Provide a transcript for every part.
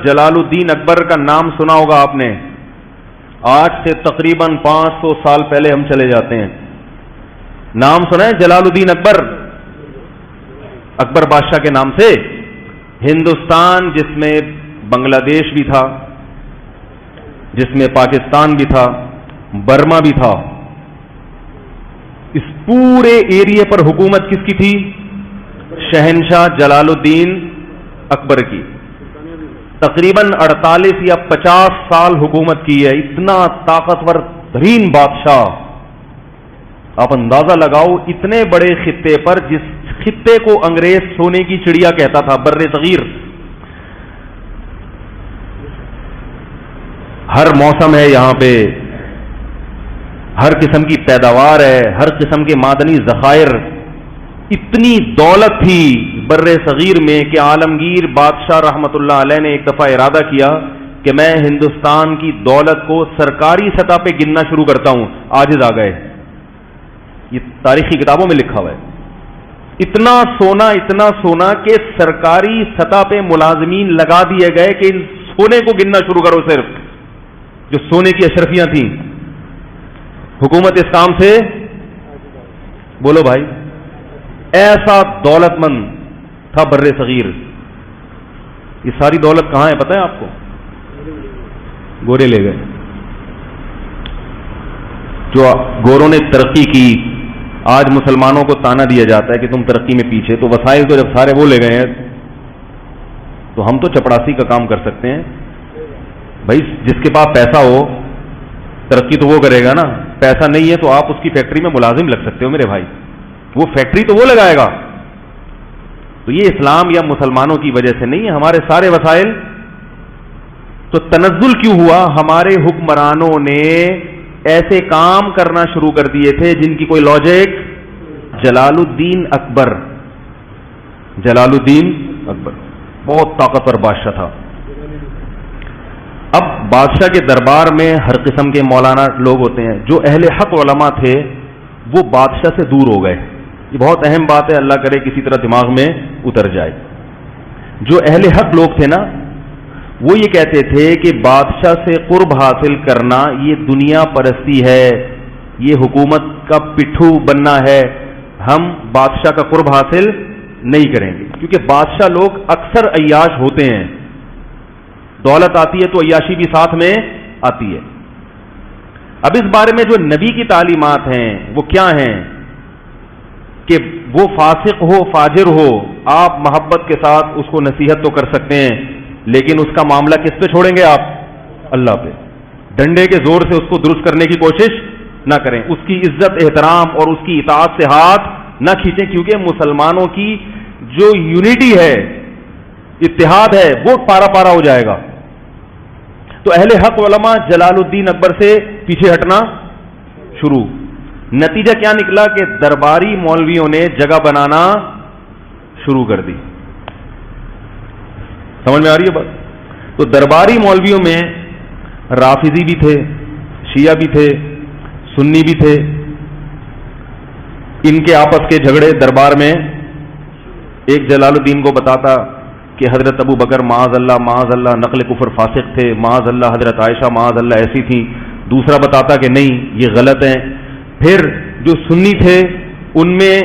حضرت جلال الدین اکبر کا نام سنا ہوگا آپ نے. آج سے تقریباً 500 سال پہلے ہم چلے جاتے ہیں. نام سنا ہے جلال الدین اکبر؟ اکبر بادشاہ کے نام سے. ہندوستان جس میں بنگلہ دیش بھی تھا، جس میں پاکستان بھی تھا، برما بھی تھا، اس پورے ایریے پر حکومت کس کی تھی؟ شہنشاہ جلال الدین اکبر کی. تقریباً 48 یا 50 سال حکومت کی ہے. اتنا طاقتور ترین بادشاہ. آپ اندازہ لگاؤ اتنے بڑے خطے پر، جس خطے کو انگریز سونے کی چڑیا کہتا تھا، بر صغیر، ہر موسم ہے یہاں پہ، ہر قسم کی پیداوار ہے، ہر قسم کے معدنی ذخائر. اتنی دولت تھی بر صغیر میں کہ عالمگیر بادشاہ رحمت اللہ علیہ نے ایک دفعہ ارادہ کیا کہ میں ہندوستان کی دولت کو سرکاری سطح پہ گننا شروع کرتا ہوں. عاجز آ گئے. یہ تاریخی کتابوں میں لکھا ہوا ہے. اتنا سونا کہ سرکاری سطح پہ ملازمین لگا دیے گئے کہ ان سونے کو گننا شروع کرو، صرف جو سونے کی اشرفیاں تھیں. حکومت اس کام سے، بولو بھائی، ایسا دولت مند تھا بر صغیر. یہ ساری دولت کہاں ہے پتہ ہے آپ کو؟ گورے لے گئے. جو گوروں نے ترقی کی، آج مسلمانوں کو تانا دیا جاتا ہے کہ تم ترقی میں پیچھے، تو وسائل تو جب سارے وہ لے گئے ہیں تو ہم تو چپڑاسی کا کام کر سکتے ہیں. بھائی جس کے پاس پیسہ ہو ترقی تو وہ کرے گا نا. پیسہ نہیں ہے تو آپ اس کی فیکٹری میں ملازم لگ سکتے ہو میرے بھائی، وہ فیکٹری تو وہ لگائے گا. تو یہ اسلام یا مسلمانوں کی وجہ سے نہیں ہے، ہمارے سارے وسائل. تو تنزل کیوں ہوا؟ ہمارے حکمرانوں نے ایسے کام کرنا شروع کر دیے تھے جن کی کوئی لاجک. جلال الدین اکبر بہت طاقتور بادشاہ تھا. اب بادشاہ کے دربار میں ہر قسم کے مولانا لوگ ہوتے ہیں. جو اہل حق علماء تھے وہ بادشاہ سے دور ہو گئے. یہ بہت اہم بات ہے، اللہ کرے کسی طرح دماغ میں اتر جائے. جو اہل حق لوگ تھے نا، وہ یہ کہتے تھے کہ بادشاہ سے قرب حاصل کرنا یہ دنیا پرستی ہے، یہ حکومت کا پٹھو بننا ہے. ہم بادشاہ کا قرب حاصل نہیں کریں گے، کیونکہ بادشاہ لوگ اکثر عیاش ہوتے ہیں. دولت آتی ہے تو عیاشی بھی ساتھ میں آتی ہے. اب اس بارے میں جو نبی کی تعلیمات ہیں وہ کیا ہیں کہ وہ فاسق ہو فاجر ہو، آپ محبت کے ساتھ اس کو نصیحت تو کر سکتے ہیں، لیکن اس کا معاملہ کس پہ چھوڑیں گے آپ؟ اللہ پہ. ڈنڈے کے زور سے اس کو درست کرنے کی کوشش نہ کریں. اس کی عزت احترام اور اس کی اطاعت سے ہاتھ نہ کھینچیں، کیونکہ مسلمانوں کی جو یونٹی ہے، اتحاد ہے، وہ پارا پارا ہو جائے گا. تو اہل حق علماء جلال الدین اکبر سے پیچھے ہٹنا شروع. نتیجہ کیا نکلا کہ درباری مولویوں نے جگہ بنانا شروع کر دی. سمجھ میں آ رہی ہے بات؟ تو درباری مولویوں میں رافضی بھی تھے، شیعہ بھی تھے، سنی بھی تھے. ان کے آپس کے جھگڑے دربار میں. ایک جلال الدین کو بتاتا کہ حضرت ابو بکر معاذ اللہ نقل کفر فاسق تھے، معاذ اللہ حضرت عائشہ معاذ اللہ ایسی تھی. دوسرا بتاتا کہ نہیں یہ غلط ہیں. پھر جو سنی تھے ان میں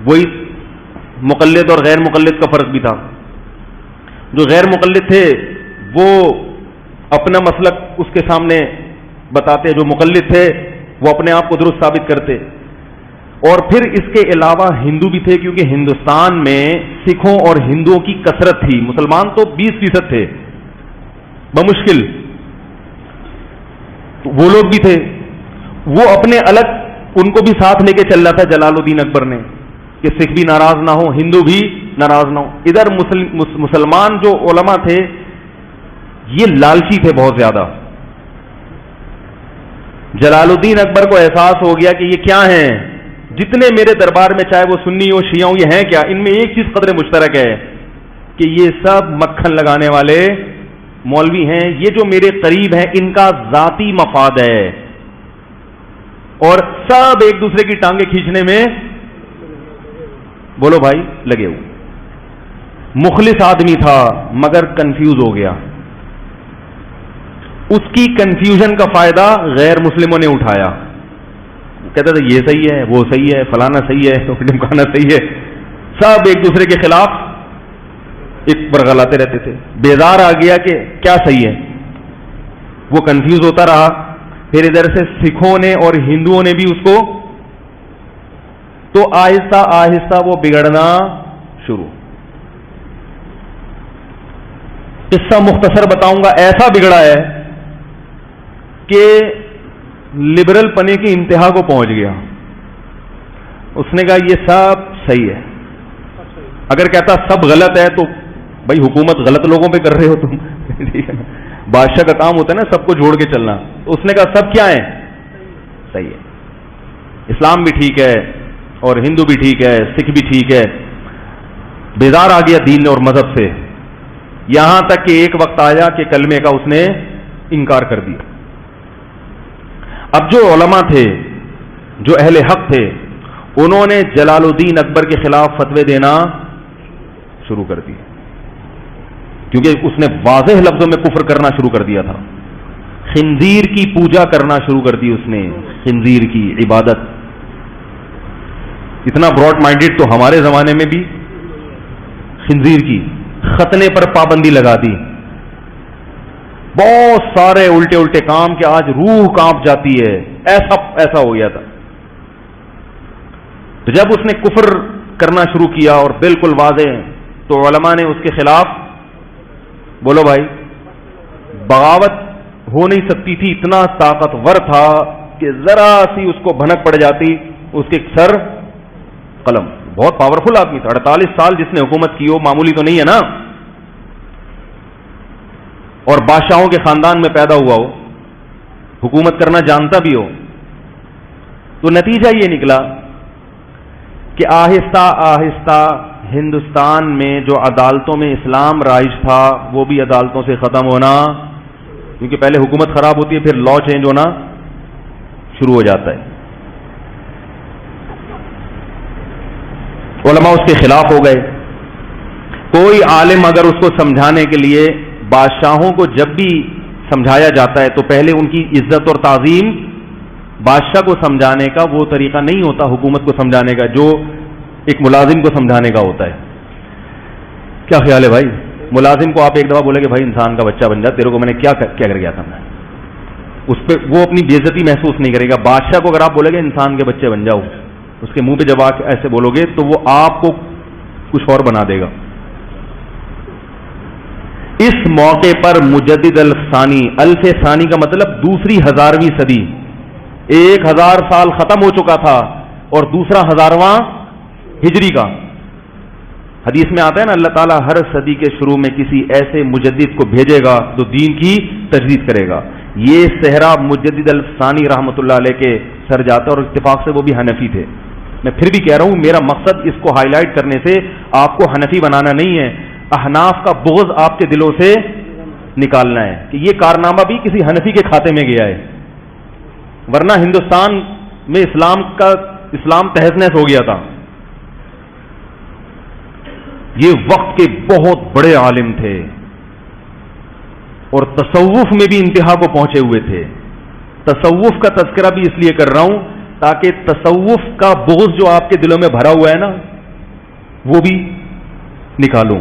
وہی مقلد اور غیر مقلد کا فرق بھی تھا. جو غیر مقلد تھے وہ اپنا مسلک اس کے سامنے بتاتے، جو مقلد تھے وہ اپنے آپ کو درست ثابت کرتے. اور پھر اس کے علاوہ ہندو بھی تھے، کیونکہ ہندوستان میں سکھوں اور ہندوؤں کی کثرت تھی. مسلمان تو 20% تھے بمشکل. تو وہ لوگ بھی تھے، وہ اپنے الگ ان کو بھی ساتھ لے کے چل رہا تھا جلال الدین اکبر نے کہ سکھ بھی ناراض نہ ہو، ہندو بھی ناراض نہ ہو. ادھر مسلمان جو علماء تھے یہ لالچی تھے بہت زیادہ. جلال الدین اکبر کو احساس ہو گیا کہ یہ کیا ہیں، جتنے میرے دربار میں چاہے وہ سنی ہو شیعہ ہو، یہ ہیں کیا؟ ان میں ایک چیز قدر مشترک ہے کہ یہ سب مکھن لگانے والے مولوی ہیں. یہ جو میرے قریب ہیں ان کا ذاتی مفاد ہے اور سب ایک دوسرے کی ٹانگیں کھینچنے میں، بولو بھائی، لگے ہوئے. مخلص آدمی تھا مگر کنفیوز ہو گیا. اس کی کنفیوژن کا فائدہ غیر مسلموں نے اٹھایا. کہتا تھا یہ صحیح ہے، وہ صحیح ہے، فلانا صحیح ہے، ڈمکانا صحیح ہے. سب ایک دوسرے کے خلاف ایک برگلاتے رہتے تھے. بیزار آ گیا کہ کیا صحیح ہے، وہ کنفیوز ہوتا رہا. پھر ادھر سے سکھوں نے اور ہندوؤں نے بھی اس کو، تو آہستہ آہستہ وہ بگڑنا شروع. قصہ مختصر بتاؤں گا. ایسا بگڑا ہے کہ لبرل پنے کی انتہا کو پہنچ گیا. اس نے کہا یہ سب صحیح ہے. اگر کہتا سب غلط ہے تو بھائی حکومت غلط لوگوں پہ کر رہے ہو تم. ٹھیک ہے نا، بادشاہ کا کام ہوتا ہے نا سب کو جوڑ کے چلنا. اس نے کہا سب کیا ہے، صحیح ہے. اسلام بھی ٹھیک ہے اور ہندو بھی ٹھیک ہے، سکھ بھی ٹھیک ہے. بیزار آ گیا دین اور مذہب سے، یہاں تک کہ ایک وقت آیا کہ کلمے کا اس نے انکار کر دیا. اب جو علماء تھے، جو اہل حق تھے، انہوں نے جلال الدین اکبر کے خلاف فتوے دینا شروع کر دیے، کیونکہ اس نے واضح لفظوں میں کفر کرنا شروع کر دیا تھا. خنزیر کی پوجا کرنا شروع کر دی اس نے، خنزیر کی عبادت. اتنا براڈ مائنڈیڈ تو ہمارے زمانے میں بھی خنزیر کی ختنے پر پابندی لگا دی. بہت سارے الٹے الٹے کام کہ آج روح کانپ جاتی ہے، ایسا ہو گیا تھا. تو جب اس نے کفر کرنا شروع کیا اور بالکل واضح، تو علماء نے اس کے خلاف، بولو بھائی، بغاوت ہو نہیں سکتی تھی. اتنا طاقتور تھا کہ ذرا سی اس کو بھنک پڑ جاتی، اس کے سر قلم. بہت پاورفل آدمی تھا. 48 سال جس نے حکومت کی ہو معمولی تو نہیں ہے نا، اور بادشاہوں کے خاندان میں پیدا ہوا ہو، حکومت کرنا جانتا بھی ہو. تو نتیجہ یہ نکلا کہ آہستہ آہستہ ہندوستان میں جو عدالتوں میں اسلام رائج تھا وہ بھی عدالتوں سے ختم ہونا، کیونکہ پہلے حکومت خراب ہوتی ہے پھر لا چینج ہونا شروع ہو جاتا ہے. علماء اس کے خلاف ہو گئے. کوئی عالم اگر اس کو سمجھانے کے لیے، بادشاہوں کو جب بھی سمجھایا جاتا ہے تو پہلے ان کی عزت اور تعظیم، بادشاہ کو سمجھانے کا وہ طریقہ نہیں ہوتا حکومت کو سمجھانے کا جو ایک ملازم کو سمجھانے کا ہوتا ہے. کیا خیال ہے بھائی؟ ملازم کو آپ ایک دفعہ بولے کہ بھائی انسان کا بچہ بن جا، تیرے کو میں نے کیا کر گیا تھا، میں اس پہ وہ اپنی بے عزتی محسوس نہیں کرے گا. بادشاہ کو اگر آپ بولے گے انسان کے بچے بن جاؤ، اس کے منہ پہ جب آپ ایسے بولو گے تو وہ آپ کو کچھ اور بنا دے گا. اس موقع پر مجدد الثانی، الف ثانی کا مطلب دوسری 1000ویں صدی، 1000 سال ختم ہو چکا تھا اور دوسرا 1000واں ہجری کا. حدیث میں آتا ہے نا اللہ تعالیٰ ہر صدی کے شروع میں کسی ایسے مجدد کو بھیجے گا جو دین کی تجدید کرے گا. یہ صحرا مجدد الثانی رحمۃ اللہ علیہ کے سر جاتا ہے اور اتفاق سے وہ بھی حنفی تھے. میں پھر بھی کہہ رہا ہوں میرا مقصد اس کو ہائی لائٹ کرنے سے آپ کو حنفی بنانا نہیں ہے، احناف کا بغض آپ کے دلوں سے نکالنا ہے کہ یہ کارنامہ بھی کسی حنفی کے کھاتے میں گیا ہے، ورنہ ہندوستان میں اسلام تہس نہس ہو گیا تھا. یہ وقت کے بہت بڑے عالم تھے اور تصوف میں بھی انتہا کو پہنچے ہوئے تھے. تصوف کا تذکرہ بھی اس لیے کر رہا ہوں تاکہ تصوف کا بغض جو آپ کے دلوں میں بھرا ہوا ہے نا وہ بھی نکالوں.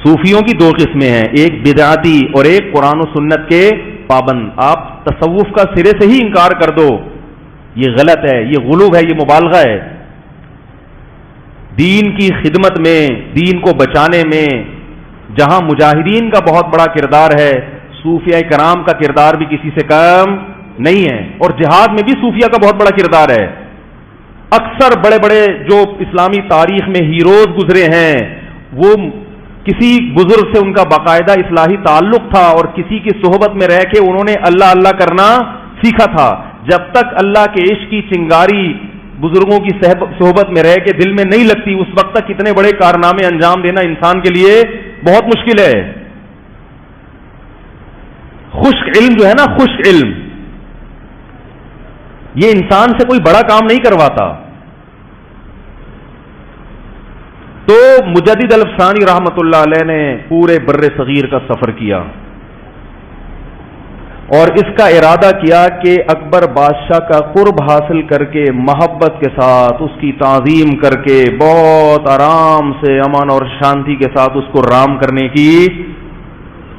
صوفیوں کی 2 قسمیں ہیں، ایک بدعتی اور ایک قرآن و سنت کے پابند. آپ تصوف کا سرے سے ہی انکار کر دو، یہ غلط ہے، یہ غلو ہے، یہ مبالغہ ہے. دین کی خدمت میں، دین کو بچانے میں جہاں مجاہدین کا بہت بڑا کردار ہے، صوفیاء کرام کا کردار بھی کسی سے کم نہیں ہے. اور جہاد میں بھی صوفیاء کا بہت بڑا کردار ہے. اکثر بڑے بڑے جو اسلامی تاریخ میں ہیروز گزرے ہیں وہ کسی بزرگ سے ان کا باقاعدہ اصلاحی تعلق تھا اور کسی کی صحبت میں رہ کے انہوں نے اللہ اللہ کرنا سیکھا تھا. جب تک اللہ کے عشق کی چنگاری بزرگوں کی صحبت میں رہ کے دل میں نہیں لگتی اس وقت تک اتنے بڑے کارنامے انجام دینا انسان کے لیے بہت مشکل ہے. خشک علم جو ہے نا، خشک علم، یہ انسان سے کوئی بڑا کام نہیں کرواتا. تو مجدد الافسانی رحمۃ اللہ علیہ نے پورے بر صغیر کا سفر کیا اور اس کا ارادہ کیا کہ اکبر بادشاہ کا قرب حاصل کر کے محبت کے ساتھ اس کی تعظیم کر کے بہت آرام سے امن اور شانتی کے ساتھ اس کو رام کرنے کی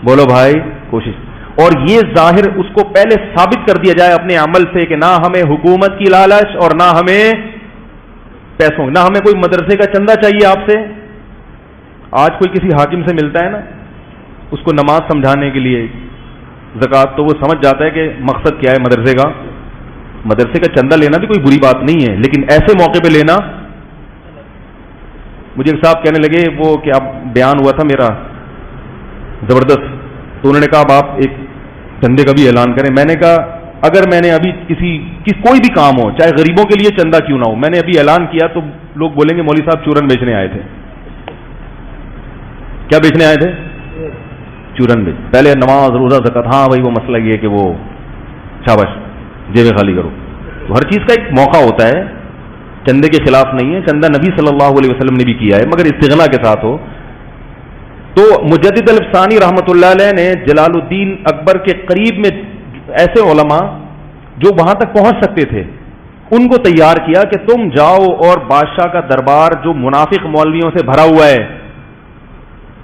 بولو بھائی کوشش، اور یہ ظاہر اس کو پہلے ثابت کر دیا جائے اپنے عمل سے کہ نہ ہمیں حکومت کی لالچ اور نہ ہمیں پیسوں، نہ ہمیں کوئی مدرسے کا چندہ چاہیے آپ سے۔ آج کوئی کسی حاکم سے ملتا ہے نا، اس کو نماز سمجھانے کے لیے زکوٰۃ، تو وہ سمجھ جاتا ہے کہ مقصد کیا ہے مدرسے کا چندہ لینا بھی کوئی بری بات نہیں ہے، لیکن ایسے موقع پہ لینا۔ مجھے ایک صاحب کہنے لگے، وہ کیا بیان ہوا تھا میرا زبردست، تو انہوں نے کہا اب آپ ایک چندے کا بھی اعلان کریں۔ میں نے کہا اگر میں نے ابھی کوئی بھی کام ہو، چاہے غریبوں کے لیے چندہ کیوں نہ ہو، میں نے ابھی اعلان کیا تو لوگ بولیں گے مولوی صاحب چورن بیچنے آئے تھے۔ کیا بیچنے آئے تھے؟ چورن بیچ، پہلے نماز روزہ زکوٰۃ، ہاں بھائی وہ مسئلہ یہ کہ وہ شاباش جیبیں خالی کرو، تو ہر چیز کا ایک موقع ہوتا ہے، چندے کے خلاف نہیں ہے، چندہ نبی صلی اللہ علیہ وسلم نے بھی کیا ہے مگر استغنا کے ساتھ ہو۔ تو مجدد الافسانی رحمۃ اللہ علیہ نے جلال الدین اکبر کے قریب میں ایسے علماء جو وہاں تک پہنچ سکتے تھے ان کو تیار کیا کہ تم جاؤ اور بادشاہ کا دربار جو منافق مولویوں سے بھرا ہوا ہے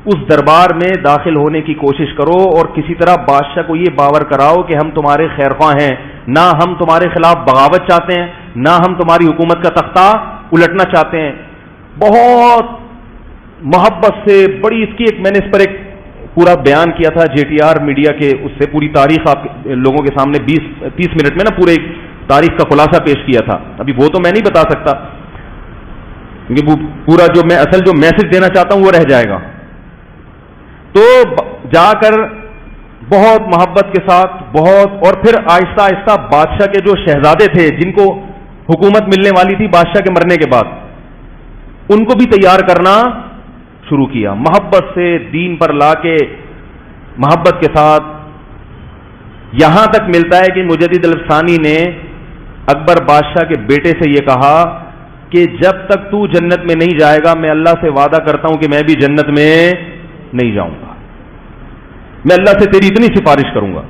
اس دربار میں داخل ہونے کی کوشش کرو اور کسی طرح بادشاہ کو یہ باور کراؤ کہ ہم تمہارے خیرخواہ ہیں، نہ ہم تمہارے خلاف بغاوت چاہتے ہیں، نہ ہم تمہاری حکومت کا تختہ الٹنا چاہتے ہیں۔ بہت محبت سے بڑی اس کی ایک میں نے اس پر ایک پورا بیان کیا تھا جے ٹی آر میڈیا کے، اس سے پوری تاریخ آپ لوگوں کے سامنے 20-30 منٹ میں نا پورے تاریخ کا خلاصہ پیش کیا تھا۔ ابھی وہ تو میں نہیں بتا سکتا کیونکہ وہ پورا جو میں اصل جو میسج دینا چاہتا ہوں وہ رہ جائے گا۔ تو جا کر بہت محبت کے ساتھ بہت، اور پھر آہستہ آہستہ بادشاہ کے جو شہزادے تھے جن کو حکومت ملنے والی تھی بادشاہ کے مرنے کے بعد، ان کو بھی تیار کرنا شروع کیا، محبت سے دین پر لا کے محبت کے ساتھ، یہاں تک ملتا ہے کہ مجدد الافسانی نے اکبر بادشاہ کے بیٹے سے یہ کہا کہ جب تک تو جنت میں نہیں جائے گا میں اللہ سے وعدہ کرتا ہوں کہ میں بھی جنت میں نہیں جاؤں گا، میں اللہ سے تیری اتنی سفارش کروں گا۔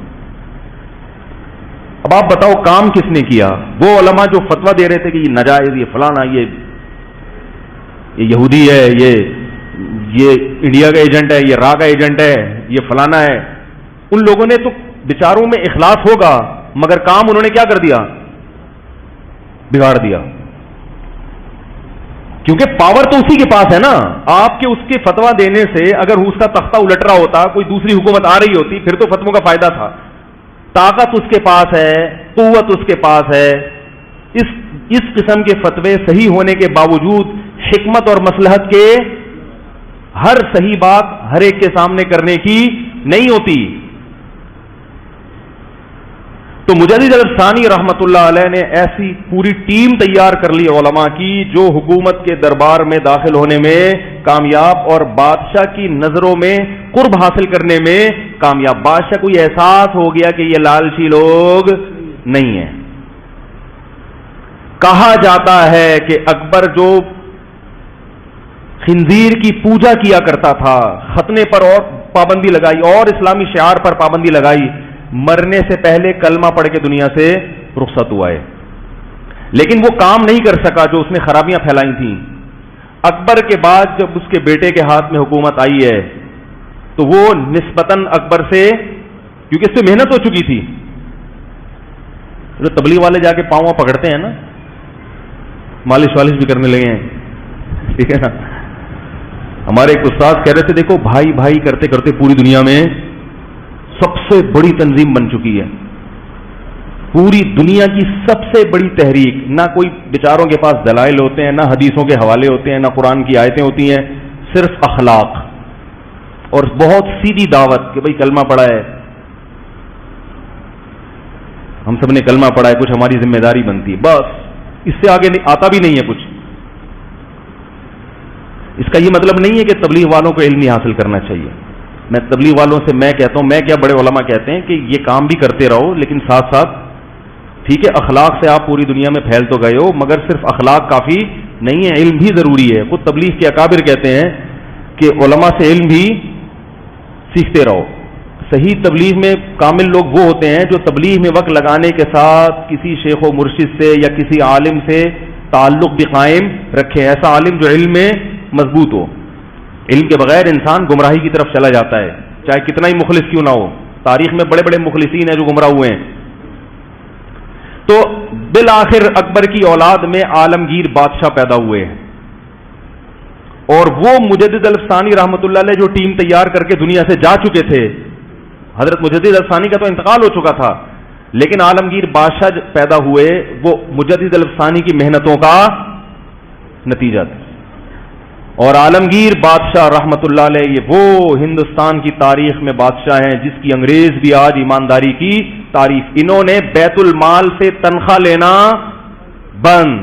اب آپ بتاؤ کام کس نے کیا؟ وہ علماء جو فتویٰ دے رہے تھے کہ یہ ناجائز، یہ فلانا، یہ یہودی ہے، یہ انڈیا کا ایجنٹ ہے، یہ را کا ایجنٹ ہے، یہ فلانا ہے، ان لوگوں نے تو بیچاروں میں اخلاص ہوگا مگر کام انہوں نے کیا کر دیا؟ بگاڑ دیا، کیونکہ پاور تو اسی کے پاس ہے نا۔ آپ کے اس کے فتویٰ دینے سے اگر اس کا تختہ الٹ رہا ہوتا، کوئی دوسری حکومت آ رہی ہوتی، پھر تو فتووں کا فائدہ تھا۔ طاقت اس کے پاس ہے، قوت اس کے پاس ہے، اس قسم کے فتوے صحیح ہونے کے باوجود حکمت اور مصلحت کے ہر صحیح بات ہر ایک کے سامنے کرنے کی نہیں ہوتی۔ تو مجدد الافسانی رحمت اللہ علیہ نے ایسی پوری ٹیم تیار کر لی علماء کی جو حکومت کے دربار میں داخل ہونے میں کامیاب اور بادشاہ کی نظروں میں قرب حاصل کرنے میں کامیاب۔ بادشاہ کو یہ احساس ہو گیا کہ یہ لالچی لوگ نہیں ہیں۔ کہا جاتا ہے کہ اکبر جو خنزیر کی پوجا کیا کرتا تھا، ختنے پر اور پابندی لگائی اور اسلامی شعار پر پابندی لگائی، مرنے سے پہلے کلمہ پڑھ کے دنیا سے رخصت ہوا ہے، لیکن وہ کام نہیں کر سکا جو اس نے خرابیاں پھیلائی تھیں۔ اکبر کے بعد جب اس کے بیٹے کے ہاتھ میں حکومت آئی ہے تو وہ نسبتاً اکبر سے، کیونکہ اس سے محنت ہو چکی تھی، جو تبلیغ والے جا کے پاؤں پکڑتے ہیں نا، مالش والش بھی کرنے لگے ہیں، ٹھیک ہے نا۔ ہمارے ایک استاد کہہ رہے تھے دیکھو بھائی بھائی کرتے کرتے پوری دنیا میں سب سے بڑی تنظیم بن چکی ہے، پوری دنیا کی سب سے بڑی تحریک، نہ کوئی بیچاروں کے پاس دلائل ہوتے ہیں، نہ حدیثوں کے حوالے ہوتے ہیں، نہ قرآن کی آیتیں ہوتی ہیں، صرف اخلاق اور بہت سیدھی دعوت کہ بھئی کلمہ پڑھا ہے، ہم سب نے کلمہ پڑھا ہے، کچھ ہماری ذمہ داری بنتی ہے، بس اس سے آگے آتا بھی نہیں ہے کچھ۔ اس کا یہ مطلب نہیں ہے کہ تبلیغ والوں کو علم حاصل کرنا چاہیے۔ میں تبلیغ والوں سے میں کہتا ہوں، میں کیا بڑے علماء کہتے ہیں کہ یہ کام بھی کرتے رہو، لیکن ساتھ ساتھ ٹھیک ہے اخلاق سے آپ پوری دنیا میں پھیل تو گئے ہو مگر صرف اخلاق کافی نہیں ہے, علم بھی ضروری ہے. خود تبلیغ کے اکابر کہتے ہیں کہ علماء سے علم بھی سیکھتے رہو. صحیح تبلیغ میں کامل لوگ وہ ہوتے ہیں جو تبلیغ میں وقت لگانے کے ساتھ کسی شیخ و مرشد سے یا کسی عالم سے تعلق بھی قائم رکھے. ایسا عالم جو علم میں مضبوط ہو. علم کے بغیر انسان گمراہی کی طرف چلا جاتا ہے, چاہے کتنا ہی مخلص کیوں نہ ہو. تاریخ میں بڑے بڑے مخلصین ہیں جو گمراہ ہوئے ہیں. تو بالآخر اکبر کی اولاد میں عالمگیر بادشاہ پیدا ہوئے ہیں, اور وہ مجدد الفسانی رحمۃ اللہ علیہ جو ٹیم تیار کر کے دنیا سے جا چکے تھے, حضرت مجدد الفسانی کا تو انتقال ہو چکا تھا, لیکن عالمگیر بادشاہ پیدا ہوئے, وہ مجدد الفسانی کی محنتوں کا نتیجہ تھا. اور عالمگیر بادشاہ رحمۃ اللہ علیہ یہ وہ ہندوستان کی تاریخ میں بادشاہ ہیں جس کی انگریز بھی آج ایمانداری کی تعریف. انہوں نے بیت المال سے تنخواہ لینا بند,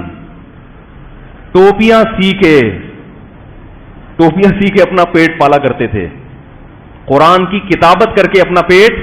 ٹوپیاں سی کے اپنا پیٹ پالا کرتے تھے, قرآن کی کتابت کر کے اپنا پیٹ